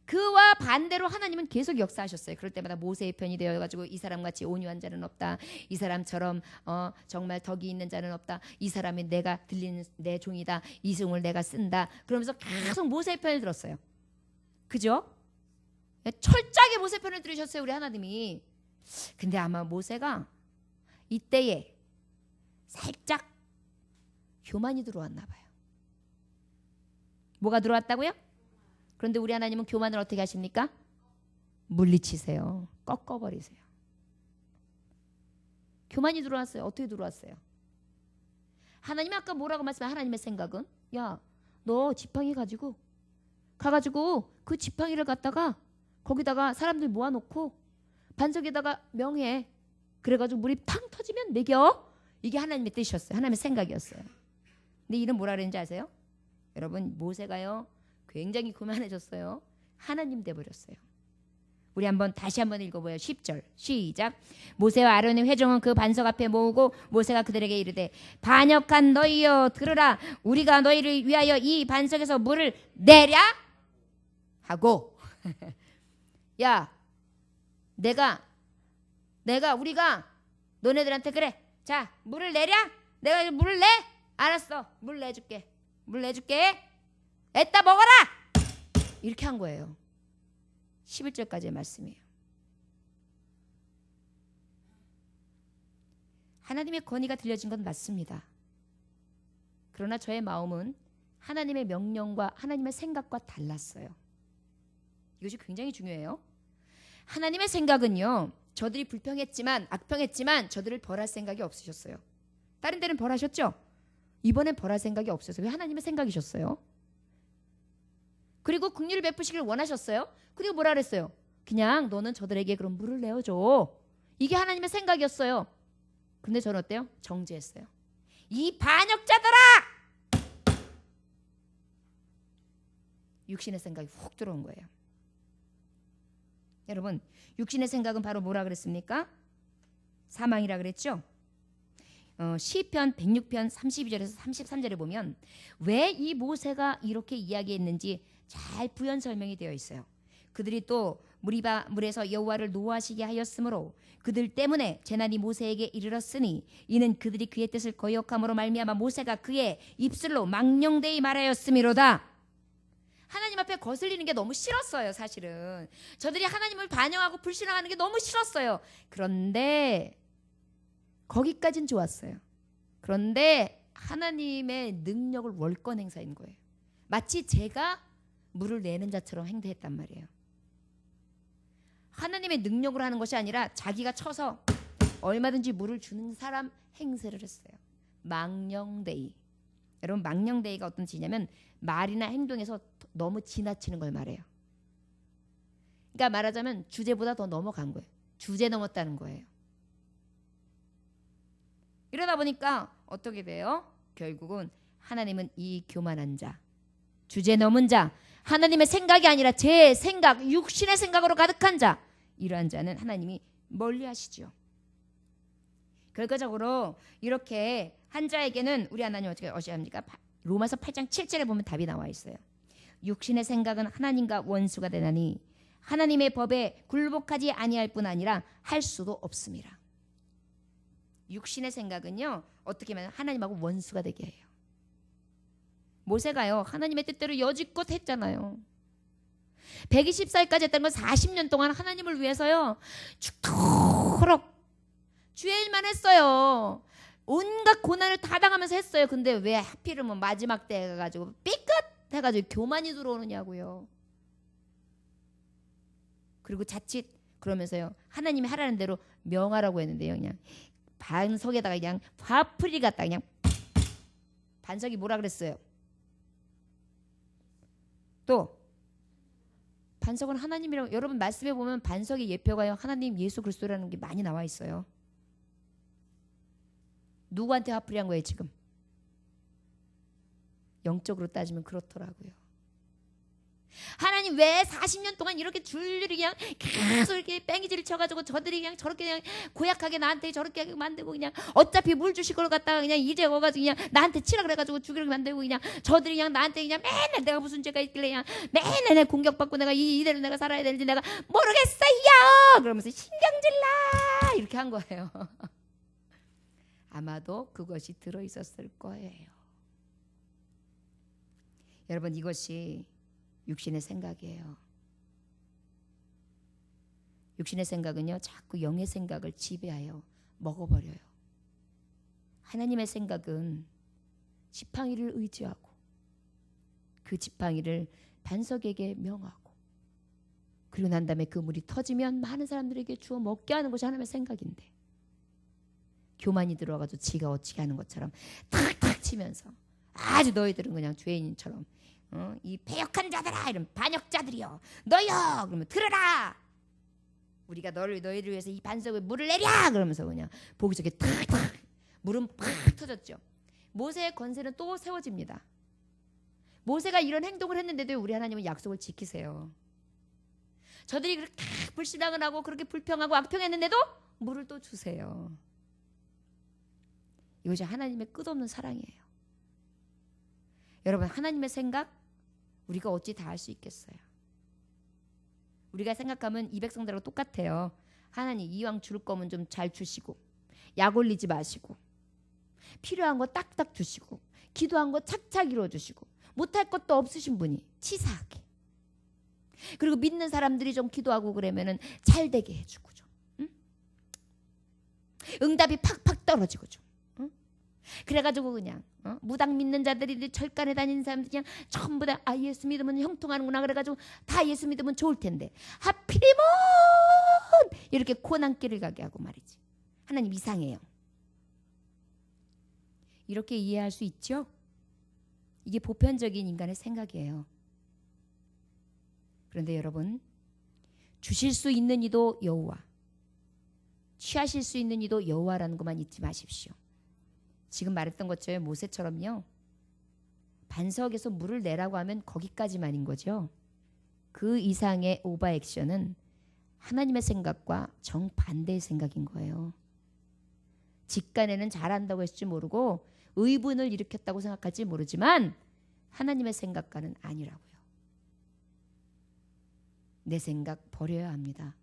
그와 반대로 하나님은 계속 역사하셨어요. 그럴 때마다 모세의 편이 되어가지고 이 사람같이 온유한 자는 없다. 이 사람처럼 정말 덕이 있는 자는 없다. 이 사람이 내가 들리는 내 종이다. 이 종을 내가 쓴다. 그러면서 계속 모세의 편을 들었어요. 그죠? 철저하게 모세 편을 들으셨어요. 우리 하나님이. 근데 아마 모세가 이때에 살짝 교만이 들어왔나 봐요. 뭐가 들어왔다고요? 그런데 우리 하나님은 교만을 어떻게 하십니까? 물리치세요. 꺾어버리세요. 교만이 들어왔어요. 어떻게 들어왔어요? 하나님이 아까 뭐라고 말씀하셨어요? 하나님의 생각은 야, 너 지팡이 가가지고 그 지팡이를 갖다가 거기다가 사람들 모아놓고 반석에다가 명해. 그래가지고 물이 팡 터지면 먹여. 이게 하나님의 뜻이었어요. 하나님의 생각이었어요. 근데 이는 뭐라 그랬는지 아세요? 여러분, 모세가요 굉장히 교만해졌어요. 하나님 돼버렸어요. 우리 다시 한번 읽어봐요. 10절 시작. 모세와 아론의 회중은 그 반석 앞에 모으고 모세가 그들에게 이르되 반역한 너희여 들으라. 우리가 너희를 위하여 이 반석에서 물을 내랴 하고 야, 우리가 너네들한테 그래, 자 물을 내랴. 내가 물을 내. 알았어, 물 내줄게. 애따 먹어라. 이렇게 한 거예요. 11절까지의 말씀이에요. 하나님의 권위가 들려진 건 맞습니다. 그러나 저의 마음은 하나님의 명령과 하나님의 생각과 달랐어요. 이것이 굉장히 중요해요. 하나님의 생각은요, 저들이 불평했지만 악평했지만 저들을 벌할 생각이 없으셨어요. 다른 데는 벌하셨죠? 이번엔 벌할 생각이 없어서 왜 하나님의 생각이셨어요? 그리고 긍휼을 베푸시길 원하셨어요. 그리고 뭐라 그랬어요? 그냥 너는 저들에게 그럼 물을 내어줘. 이게 하나님의 생각이었어요. 근데 저는 어때요? 정죄했어요. 이 반역자들아! 육신의 생각이 훅 들어온 거예요. 여러분, 육신의 생각은 바로 뭐라 그랬습니까? 사망이라 그랬죠? 시편 106편 32절에서 33절에 보면 왜 이 모세가 이렇게 이야기했는지 잘 부연 설명이 되어 있어요. 그들이 또 물에서 여호와를 노하시게 하였으므로 그들 때문에 재난이 모세에게 이르렀으니 이는 그들이 그의 뜻을 거역함으로 말미암아 모세가 그의 입술로 망령되이 말하였음이로다. 하나님 앞에 거슬리는 게 너무 싫었어요. 사실은 저들이 하나님을 반영하고 불신앙하는 게 너무 싫었어요. 그런데 거기까진 좋았어요. 그런데 하나님의 능력을 월권 행사인 거예요. 마치 제가 물을 내는 자처럼 행세했단 말이에요. 하나님의 능력으로 하는 것이 아니라 자기가 쳐서 얼마든지 물을 주는 사람 행세를 했어요. 망령되이. 여러분, 망령되이가 어떤 뜻이냐면 말이나 행동에서 너무 지나치는 걸 말해요. 그러니까 말하자면 주제보다 더 넘어간 거예요. 주제 넘었다는 거예요. 이러다 보니까 어떻게 돼요? 결국은 하나님은 이 교만한 자, 주제 넘은 자, 하나님의 생각이 아니라 제 생각, 육신의 생각으로 가득한 자, 이러한 자는 하나님이 멀리 하시죠. 결과적으로 이렇게 한 자에게는 우리 하나님 어떻게 합니까? 로마서 8장 7절에 보면 답이 나와 있어요. 육신의 생각은 하나님과 원수가 되나니 하나님의 법에 굴복하지 아니할 뿐 아니라 할 수도 없습니다. 육신의 생각은요, 어떻게 하면 하나님하고 원수가 되게 해요. 모세가요, 하나님의 뜻대로 여지껏 했잖아요. 120살까지 했다는 건 40년 동안 하나님을 위해서요. 죽도록 주의 일만 했어요. 온갖 고난을 다 당하면서 했어요. 근데 왜 하필이면 마지막 때 해가지고 삐끗 해가지고 교만이 들어오느냐고요. 그리고 자칫 그러면서요. 하나님이 하라는 대로 명하라고 했는데요. 그냥 반석에다가 그냥 화풀이 갖다 그냥 반석이 뭐라 그랬어요? 또 반석은 하나님이라고. 여러분 말씀에 보면 반석의 예표가요. 하나님 예수 그리스도라는 게 많이 나와 있어요. 누구한테 화풀이한 거예요 지금? 영적으로 따지면 그렇더라고요. 하나님 왜 40년 동안 이렇게 줄줄이 그냥 계속 이렇게 뺑기질을 쳐가지고 저들이 그냥 저렇게 그냥 고약하게 나한테 저렇게 만들고 그냥 어차피 물 주실 걸 갖다가 그냥 이제 와가지고 그냥 나한테 치라 그래가지고 죽이려고 만들고 그냥 저들이 그냥 나한테 그냥 맨날 내가 무슨 죄가 있길래 그냥 맨날 내 공격받고 내가 이대로 내가 살아야 되는지 내가 모르겠어요 그러면서 신경질나 이렇게 한 거예요. 아마도 그것이 들어있었을 거예요. 여러분 이것이 육신의 생각이에요. 육신의 생각은요 자꾸 영의 생각을 지배하여 먹어버려요. 하나님의 생각은 지팡이를 의지하고 그 지팡이를 반석에게 명하고 그리고 난 다음에 그 물이 터지면 많은 사람들에게 주어 먹게 하는 것이 하나님의 생각인데 교만이 들어와가지고 지가 어찌게 하는 것처럼 탁탁 치면서 아주 너희들은 그냥 죄인처럼 이 패역한 자들아 이런 반역자들이여 너여 그러면 들으라 우리가 너희를 위해서 이 반석에 물을 내려 그러면서 그냥 보기 좋게 탁탁 물은 팍 터졌죠. 모세의 권세는 또 세워집니다. 모세가 이런 행동을 했는데도 우리 하나님은 약속을 지키세요. 저들이 그렇게 불신앙을 하고 그렇게 불평하고 악평했는데도 물을 또 주세요. 이것이 하나님의 끝없는 사랑이에요. 여러분 하나님의 생각 우리가 어찌 다 할 수 있겠어요? 우리가 생각하면 이 백성들하고 똑같아요. 하나님 이왕 줄 거면 좀 잘 주시고 약 올리지 마시고 필요한 거 딱딱 주시고 기도한 거 착착 이루어주시고 못할 것도 없으신 분이 치사하게 그리고 믿는 사람들이 좀 기도하고 그러면은 잘 되게 해주고 좀 응답이 팍팍 떨어지고 좀 그래가지고 그냥 무당 믿는 자들이 절간에 다니는 사람들이 그냥 전부 다 예수 믿으면 형통하는구나 그래가지고 다 예수 믿으면 좋을 텐데 하필이면 이렇게 고난길을 가게 하고 말이지. 하나님 이상해요. 이렇게 이해할 수 있죠? 이게 보편적인 인간의 생각이에요. 그런데 여러분 주실 수 있는 이도 여호와 취하실 수 있는 이도 여호와라는 것만 잊지 마십시오. 지금 말했던 것처럼 모세처럼요. 반석에서 물을 내라고 하면 거기까지만인 거죠. 그 이상의 오버액션은 하나님의 생각과 정반대의 생각인 거예요. 직간에는 잘한다고 했을지 모르고 의분을 일으켰다고 생각할지 모르지만 하나님의 생각과는 아니라고요. 내 생각 버려야 합니다.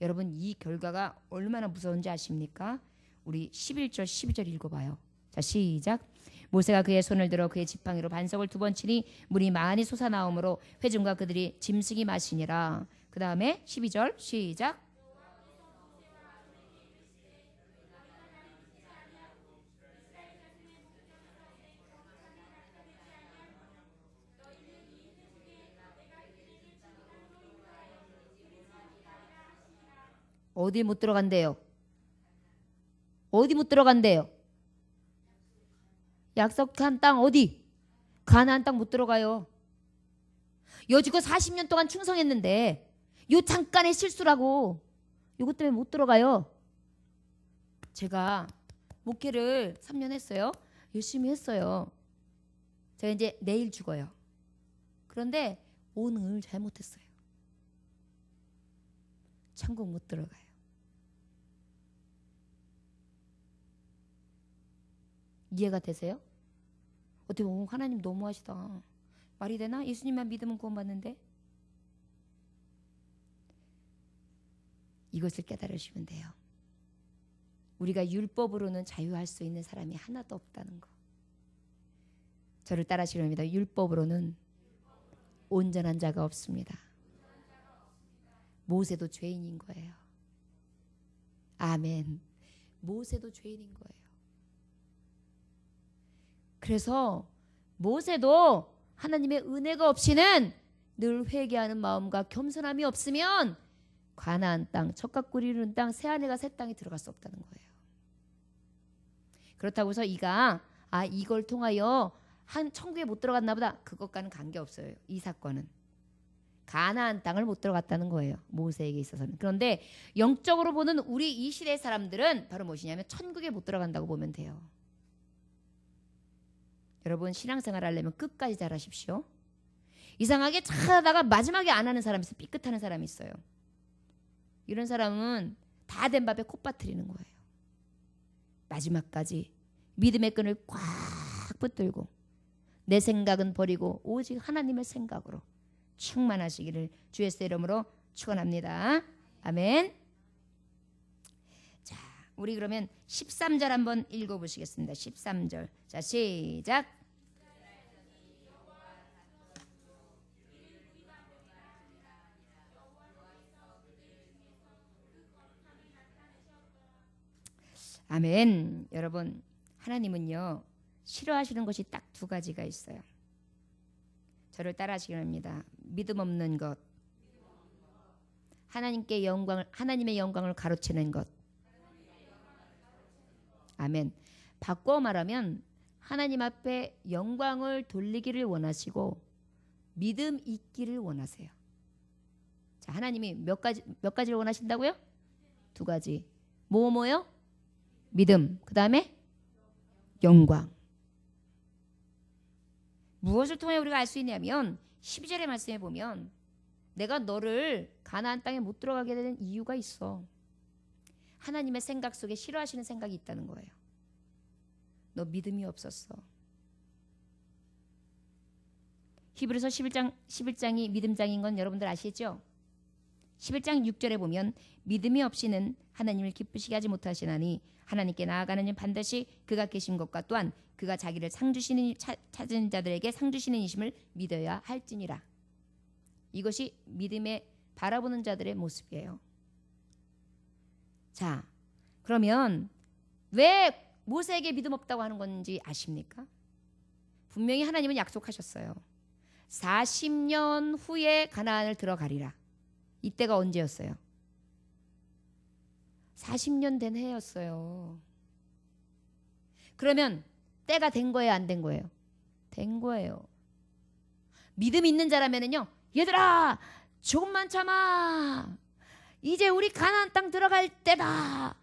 여러분 이 결과가 얼마나 무서운지 아십니까? 우리 11절 12절 읽어봐요. 자 시작. 모세가 그의 손을 들어 그의 지팡이로 반석을 2번 치니 물이 많이 솟아나오므로 회중과 그들이 짐승이 마시니라. 그 다음에 12절 시작. 어디 못 들어간대요? 어디 못 들어간대요? 약속한 땅 어디? 가나안 땅 못 들어가요. 여지껏 40년 동안 충성했는데 요 잠깐의 실수라고 요것 때문에 못 들어가요. 제가 목회를 3년 했어요. 열심히 했어요. 제가 이제 내일 죽어요. 그런데 오늘 잘못했어요. 천국 못 들어가요. 이해가 되세요? 어떻게 보면 하나님 너무하시다. 말이 되나? 예수님만 믿으면 구원받는데? 이것을 깨달으시면 돼요. 우리가 율법으로는 자유할 수 있는 사람이 하나도 없다는 거. 저를 따라하시렵니다. 율법으로는 온전한 자가 없습니다. 모세도 죄인인 거예요. 아멘. 모세도 죄인인 거예요. 그래서 모세도 하나님의 은혜가 없이는 늘 회개하는 마음과 겸손함이 없으면 가나안 땅, 젖과 꿀이 흐르는 땅, 새하늘과 새 땅에 들어갈 수 없다는 거예요. 그렇다고 해서 이걸 통하여 한 천국에 못 들어갔나 보다. 그것과는 관계없어요. 이 사건은. 가나안 땅을 못 들어갔다는 거예요. 모세에게 있어서는. 그런데 영적으로 보는 우리 이 시대 사람들은 바로 무엇이냐면 천국에 못 들어간다고 보면 돼요. 여러분 신앙생활 하려면 끝까지 잘하십시오. 이상하게 잘하다가 마지막에 안 하는 사람이 있어요. 삐끗하는 사람이 있어요. 이런 사람은 다 된 밥에 콧 빠뜨리는 거예요. 마지막까지 믿음의 끈을 꽉 붙들고 내 생각은 버리고 오직 하나님의 생각으로 충만하시기를 주 예수의 이름으로 축원합니다. 아멘. 자, 우리 그러면 13절 한번 읽어보시겠습니다. 13절. 자, 시작. 아멘. 여러분 하나님은요 싫어하시는 것이 딱 두 가지가 있어요. 저를 따라하시기 바랍니다. 믿음 없는 것, 하나님의 영광을 가로채는 것. 아멘. 바꿔 말하면 하나님 앞에 영광을 돌리기를 원하시고 믿음 있기를 원하세요. 자, 하나님이 몇 가지를 원하신다고요? 두 가지. 뭐요? 믿음. 그 다음에 영광. 무엇을 통해 우리가 알 수 있냐면 12절의 말씀에 보면 내가 너를 가나안 땅에 못 들어가게 되는 이유가 있어. 하나님의 생각 속에 싫어하시는 생각이 있다는 거예요. 너 믿음이 없었어. 히브리서 11장이 믿음장인 건 여러분들 아시죠? 11장 6절에 보면 믿음이 없이는 하나님을 기쁘시게 하지 못하시나니 하나님께 나아가는 일 반드시 그가 계신 것과 또한 그가 자기를 찾은 자들에게 상 주시는 이심을 믿어야 할지니라. 이것이 믿음에 바라보는 자들의 모습이에요. 자, 그러면 왜 모세에게 믿음 없다고 하는 건지 아십니까? 분명히 하나님은 약속하셨어요. 40년 후에 가나안을 들어가리라. 이때가 언제였어요? 40년 된 해였어요. 그러면 때가 된 거예요, 안 된 거예요? 된 거예요. 믿음 있는 자라면은요, 얘들아 조금만 참아. 이제 우리 가나안 땅 들어갈 때다.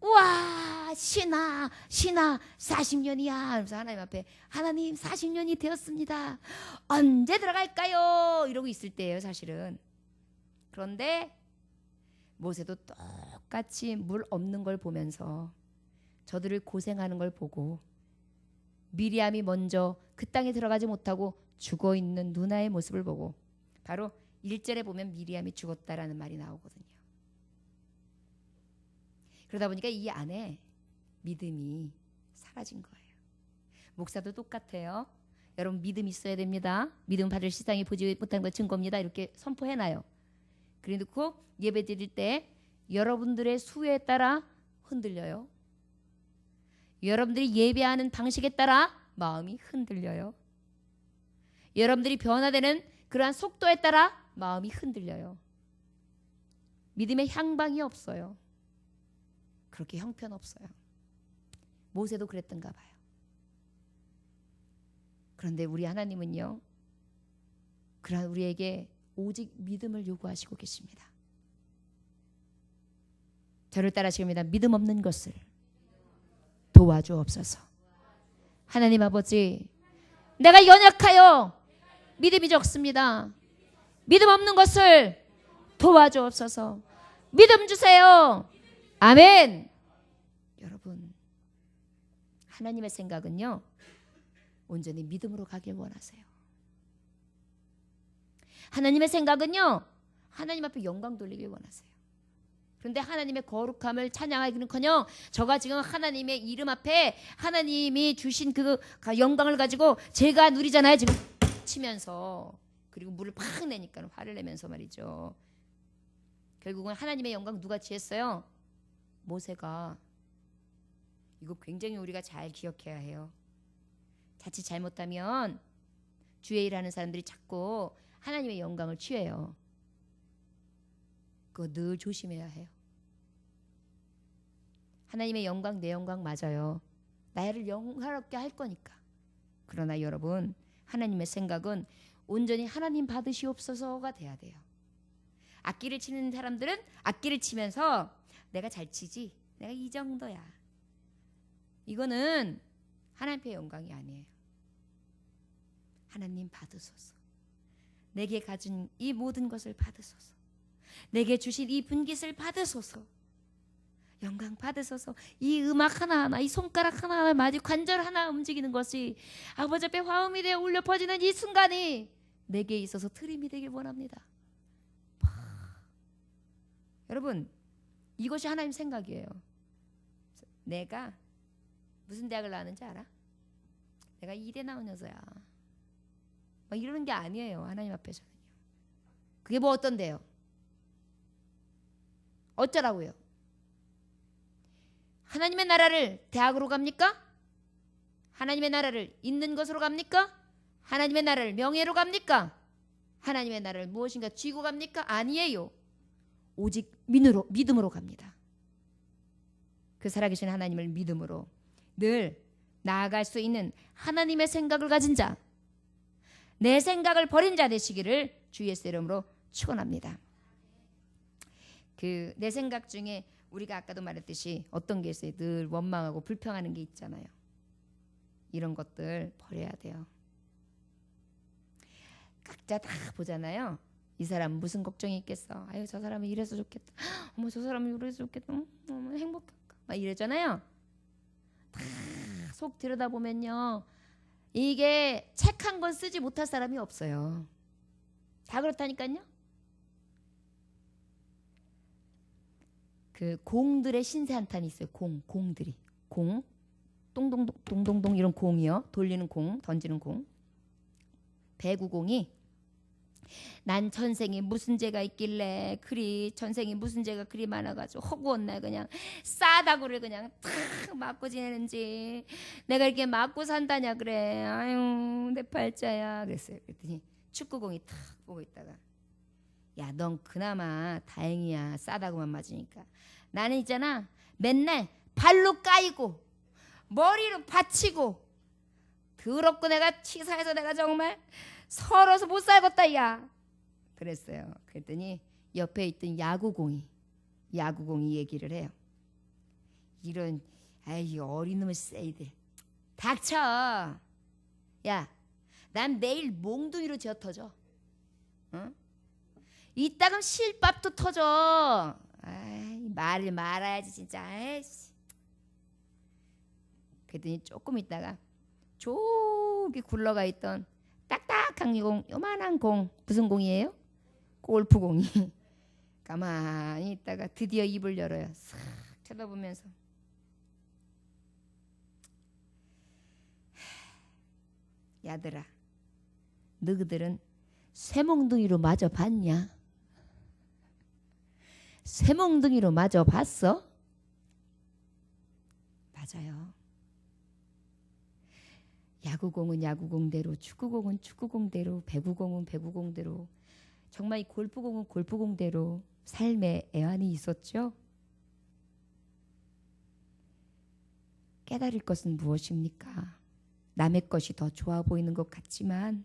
우와, 신아 40년이야. 그래서 하나님 앞에 하나님 40년이 되었습니다. 언제 들어갈까요? 이러고 있을 때예요, 사실은. 그런데 모세도 똑같이 물 없는 걸 보면서 저들을 고생하는 걸 보고 미리암이 먼저 그 땅에 들어가지 못하고 죽어있는 누나의 모습을 보고 바로 1절에 보면 미리암이 죽었다라는 말이 나오거든요. 그러다 보니까 이 안에 믿음이 사라진 거예요. 목사도 똑같아요. 여러분 믿음 있어야 됩니다. 믿음 받을 시상이 보지 못하는 것 증거입니다. 이렇게 선포해놔요. 그래놓고 예배 드릴 때 여러분들의 수에 따라 흔들려요. 여러분들이 예배하는 방식에 따라 마음이 흔들려요. 여러분들이 변화되는 그러한 속도에 따라 마음이 흔들려요. 믿음의 향방이 없어요. 그렇게 형편없어요. 모세도 그랬던가 봐요. 그런데 우리 하나님은요, 그러한 우리에게 오직 믿음을 요구하시고 계십니다. 저를 따라하십니다. 믿음 없는 것을 도와주옵소서. 하나님 아버지, 내가 연약하여 믿음이 적습니다. 믿음 없는 것을 도와주옵소서. 믿음 주세요. 아멘. 여러분, 하나님의 생각은요, 온전히 믿음으로 가길 원하세요. 하나님의 생각은요, 하나님 앞에 영광 돌리길 원하세요. 그런데 하나님의 거룩함을 찬양하기는커녕 저가 지금 하나님의 이름 앞에 하나님이 주신 그 영광을 가지고 제가 누리잖아요. 지금 치면서, 그리고 물을 팍 내니까 화를 내면서 말이죠. 결국은 하나님의 영광 누가 취했어요? 모세가. 이거 굉장히 우리가 잘 기억해야 해요. 자칫 잘못하면 주의 일하는 사람들이 자꾸 하나님의 영광을 취해요. 그거 늘 조심해야 해요. 하나님의 영광, 내 영광 맞아요. 나를 영화롭게 할 거니까. 그러나 여러분, 하나님의 생각은 온전히 하나님 받으시옵소서가 돼야 돼요. 악기를 치는 사람들은 악기를 치면서 내가 잘 치지, 내가 이 정도야. 이거는 하나님의 영광이 아니에요. 하나님 받으소서. 내게 가진 이 모든 것을 받으소서. 내게 주신 이 분깃을 받으소서. 영광 받으소서. 이 음악 하나하나, 이 손가락 하나하나, 마디 관절 하나 움직이는 것이 아버지 앞에 화음이 되어 울려 퍼지는 이 순간이 내게 있어서 트림이 되길 원합니다. 여러분, 이것이 하나님 생각이에요. 내가 무슨 대학을 나왔는지 알아? 내가 이대 나온 여자야. 막 이러는 게 아니에요. 하나님 앞에서는요. 그게 뭐 어떤데요? 어쩌라고요? 하나님의 나라를 대학으로 갑니까? 하나님의 나라를 있는 것으로 갑니까? 하나님의 나라를 명예로 갑니까? 하나님의 나라를 무엇인가 쥐고 갑니까? 아니에요. 오직 믿음으로 갑니다. 그 살아계신 하나님을 믿음으로 늘 나아갈 수 있는 하나님의 생각을 가진 자, 내 생각을 버린 자 되시기를 주 예수 이름으로 축원합니다. 그 내 생각 중에 우리가 아까도 말했듯이 어떤 게 있어요? 늘 원망하고 불평하는 게 있잖아요. 이런 것들 버려야 돼요. 각자 다 보잖아요. 이 사람 무슨 걱정이 있겠어? 아유, 저 사람은 이래서 좋겠다. 어머, 저 사람은 이래서 좋겠다. 어머, 행복할까? 막 이러잖아요. 다 속 들여다보면요, 이게 책 한 권 쓰지 못할 사람이 없어요. 다 그렇다니까요. 그 공들의 신세 한탄이 있어요. 공들이 동동동 이런 공이요. 돌리는 공, 던지는 공. 배구공이 난 전생에 무슨 죄가 있길래 그리 전생에 무슨 죄가 그리 많아가지고 허구한 날 그냥 싸다구를 그냥 탁 맞고 지내는지 내가 이렇게 맞고 산다냐 그래. 아유, 내 팔자야. 그랬어요. 그랬더니 축구공이 탁 보고 있다가, 야, 넌 그나마 다행이야. 싸다구만 맞으니까. 나는 있잖아, 맨날 발로 까이고 머리로 받치고 더럽고 내가 치사해서 내가 정말 서러서 못 살겠다 야. 그랬어요. 그랬더니 옆에 있던 야구공이 얘기를 해요. 이런 아이 어린 놈의 새이들 닥쳐. 야, 난 매일 몽둥이로 쥐어 터져. 응? 이따금 실밥도 터져. 아이, 말을 말아야지 진짜. 아이씨. 그랬더니 조금 있다가 저기 굴러가 있던 딱딱한 공, 요만한 공, 무슨 공이에요? 골프공이 가만히 있다가 드디어 입을 열어요. 싹 쳐다보면서, 야들아, 너희들은 쇠몽둥이로 맞아 봤냐? 쇠몽둥이로 맞아 봤어? 맞아요. 야구공은 야구공대로, 축구공은 축구공대로, 배구공은 배구공대로, 정말 이 골프공은 골프공대로 삶의 애환이 있었죠. 깨달을 것은 무엇입니까? 남의 것이 더 좋아 보이는 것 같지만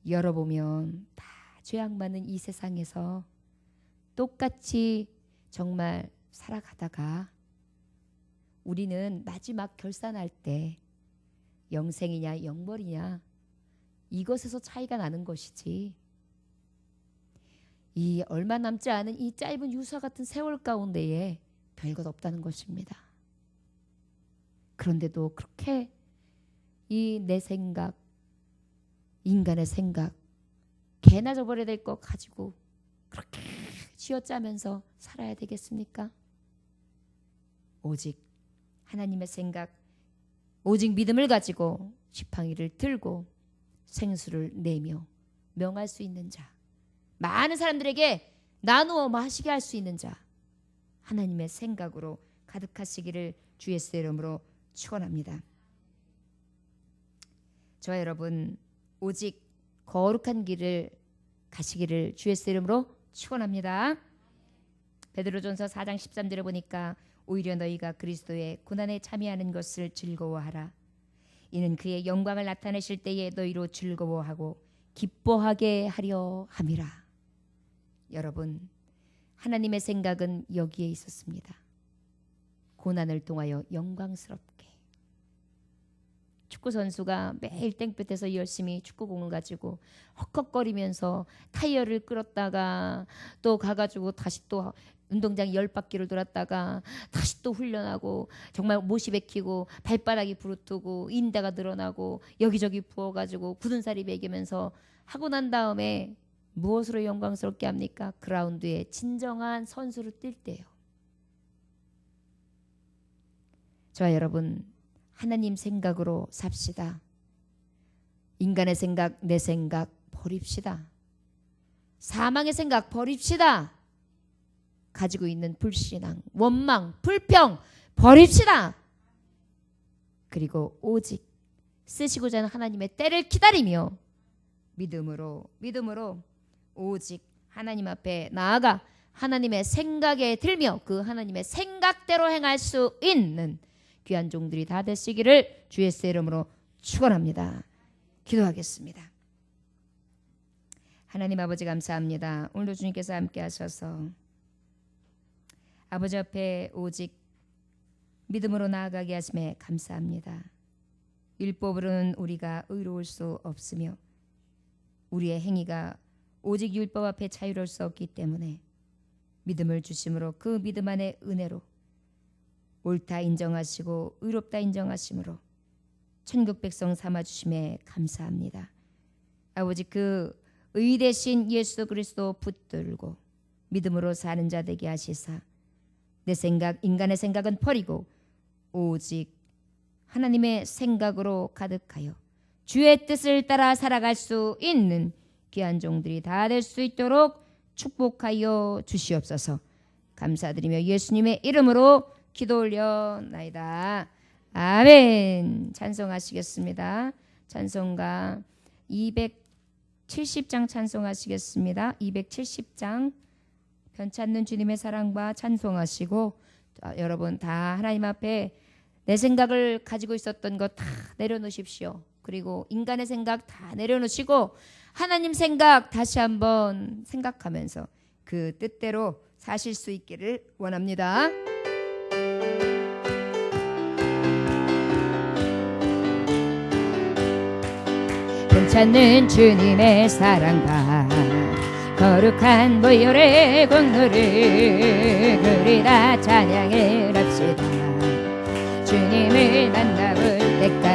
열어보면 다 죄악 많은 이 세상에서 똑같이 정말 살아가다가 우리는 마지막 결산할 때 영생이냐 영벌이냐 이것에서 차이가 나는 것이지, 이 얼마 남지 않은 이 짧은 유서 같은 세월 가운데에 별것 없다는 것입니다. 그런데도 그렇게 이 내 생각, 인간의 생각, 개나 져버려야 될 것 가지고 그렇게 쥐어짜면서 살아야 되겠습니까? 오직 하나님의 생각, 오직 믿음을 가지고 지팡이를 들고 생수를 내며 명할 수 있는 자. 많은 사람들에게 나누어 마시게 할 수 있는 자, 하나님의 생각으로 가득하시기를 주 예수의 이름으로 축원합니다. 저와 여러분 오직 거룩한 길을 가시기를 주 예수의 이름으로 축원합니다. 베드로전서 4장 13절에 보니까 오히려 너희가 그리스도의 고난에 참여하는 것을 즐거워하라. 이는 그의 영광을 나타내실 때에 너희로 즐거워하고 기뻐하게 하려 함이라. 여러분, 하나님의 생각은 여기에 있었습니다. 고난을 통하여 영광스럽게. 축구 선수가 매일 땡볕에서 열심히 축구공을 가지고 헉헉거리면서 타이어를 끌었다가 또 가가지고 다시 또 운동장 10바퀴를 돌았다가 다시 또 훈련하고 정말 못이 bek히고 발바닥이 부르트고 인대가 늘어나고 여기저기 부어가지고 굳은 살이 배기면서 하고 난 다음에 무엇으로 영광스럽게 합니까? 그라운드에 진정한 선수로 뛸 때요. 저와 여러분 하나님 생각으로 삽시다. 인간의 생각, 내 생각 버립시다. 사망의 생각 버립시다. 가지고 있는 불신앙, 원망, 불평 버립시다. 그리고 오직 쓰시고자 하는 하나님의 때를 기다리며 믿음으로 오직 하나님 앞에 나아가 하나님의 생각에 들며 그 하나님의 생각대로 행할 수 있는 귀한 종들이 다 되시기를 주 예수의 이름으로 축원합니다. 기도하겠습니다. 하나님 아버지 감사합니다. 오늘도 주님께서 함께 하셔서 아버지 앞에 오직 믿음으로 나아가게 하심에 감사합니다. 율법으로는 우리가 의로울 수 없으며 우리의 행위가 오직 율법 앞에 자유로울 수 없기 때문에 믿음을 주심으로 그 믿음 안의 은혜로 옳다 인정하시고 의롭다 인정하심으로 천국 백성 삼아주심에 감사합니다. 아버지 그 의되신 예수 그리스도 붙들고 믿음으로 사는 자 되게 하시사 내 생각 인간의 생각은 버리고 오직 하나님의 생각으로 가득하여 주의 뜻을 따라 살아갈 수 있는 귀한 종들이 다 될 수 있도록 축복하여 주시옵소서. 감사드리며 예수님의 이름으로 기도 올려나이다. 아멘. 찬송하시겠습니다. 찬송가 270장 찬송하시겠습니다. 270장 변찮는 주님의 사랑과 찬송하시고 여러분 다 하나님 앞에 내 생각을 가지고 있었던 것 다 내려놓으십시오. 그리고 인간의 생각 다 내려놓으시고 하나님 생각 다시 한번 생각하면서 그 뜻대로 사실 수 있기를 원합니다. 괜찮는 주님의 사랑과 거룩한 보혈의 공로를 그리다 찬양을 합시다. 주님을 만나볼 때까지